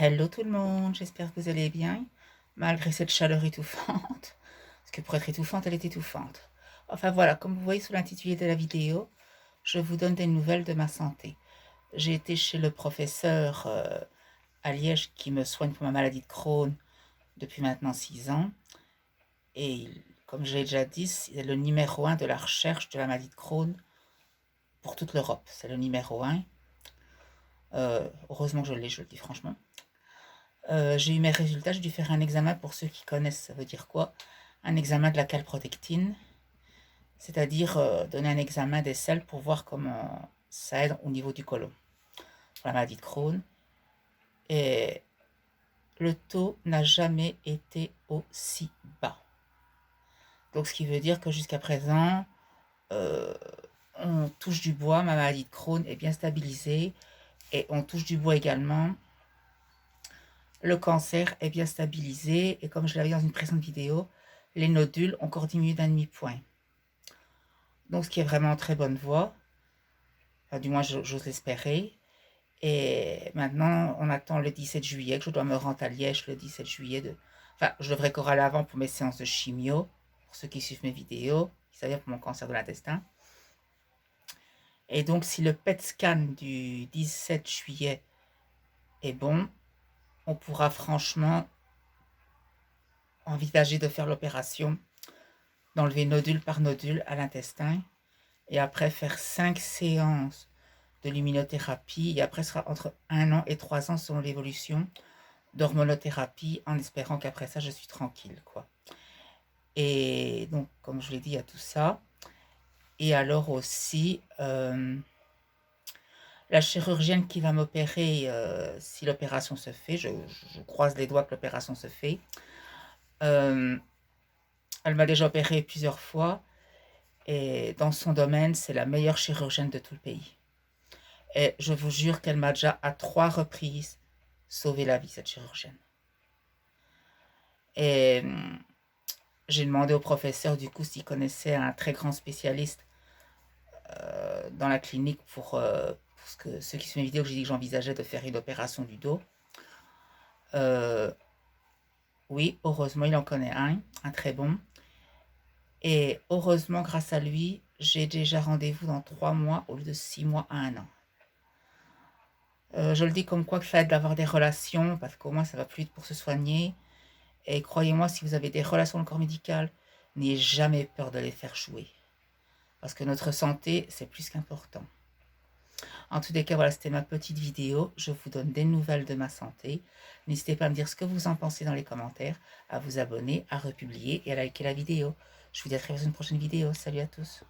Hello tout le monde, j'espère que vous allez bien, malgré cette chaleur étouffante, parce que pour être étouffante, elle est étouffante. Enfin voilà, comme vous voyez sous l'intitulé de la vidéo, je vous donne des nouvelles de ma santé. J'ai été chez le professeur à Liège qui me soigne pour ma maladie de Crohn depuis maintenant 6 ans. Et comme je l'ai déjà dit, c'est le numéro 1 de la recherche de la maladie de Crohn pour toute l'Europe. C'est le numéro 1. Heureusement que je l'ai, je le dis franchement. J'ai eu mes résultats, j'ai dû faire un examen pour ceux qui connaissent, ça veut dire quoi? Un examen de la calprotectine, c'est-à-dire donner un examen des selles pour voir comment ça aide au niveau du côlon, pour la maladie de Crohn. Et le taux n'a jamais été aussi bas. Donc ce qui veut dire que jusqu'à présent, euh, on touche du bois, ma maladie de Crohn est bien stabilisée, et on touche du bois également. Le cancer est bien stabilisé et comme je l'avais dit dans une précédente vidéo, les nodules ont encore diminué d'un demi-point. Donc ce qui est vraiment en très bonne voie, enfin, du moins j'ose l'espérer. Et maintenant on attend le 17 juillet, que je dois me rendre à Liège le 17 juillet. Enfin, je devrais courir à l'avant pour mes séances de chimio, pour ceux qui suivent mes vidéos, c'est-à-dire pour mon cancer de l'intestin. Et donc si le PET scan du 17 juillet est bon, on pourra franchement envisager de faire l'opération, d'enlever nodule par nodule à l'intestin, et après faire 5 séances de luminothérapie, et après ce sera entre 1 an et 3 ans selon l'évolution d'hormonothérapie, en espérant qu'après ça je suis tranquille, quoi. Et donc comme je l'ai dit, il y a tout ça. Et alors aussi la chirurgienne qui va m'opérer, si l'opération se fait, je croise les doigts que l'opération se fait, elle m'a déjà opéré plusieurs fois. Et dans son domaine, c'est la meilleure chirurgienne de tout le pays. Et je vous jure qu'elle m'a déjà à 3 reprises sauvé la vie, cette chirurgienne. Et j'ai demandé au professeur du coup s'il connaissait un très grand spécialiste dans la clinique pour que ceux qui suivent mes vidéos, j'ai dit que j'envisageais de faire une opération du dos. Oui, heureusement, il en connaît un très bon. Et heureusement, grâce à lui, j'ai déjà rendez-vous dans 3 mois au lieu de 6 mois à 1 an. Je le dis comme quoi que ça aide d'avoir des relations, parce qu'au moins ça va plus vite pour se soigner. Et croyez-moi, si vous avez des relations dans le corps médical, n'ayez jamais peur de les faire jouer. Parce que notre santé, c'est plus qu'important. En tous les cas, voilà, c'était ma petite vidéo. Je vous donne des nouvelles de ma santé. N'hésitez pas à me dire ce que vous en pensez dans les commentaires, à vous abonner, à republier et à liker la vidéo. Je vous dis à très bientôt dans une prochaine vidéo. Salut à tous.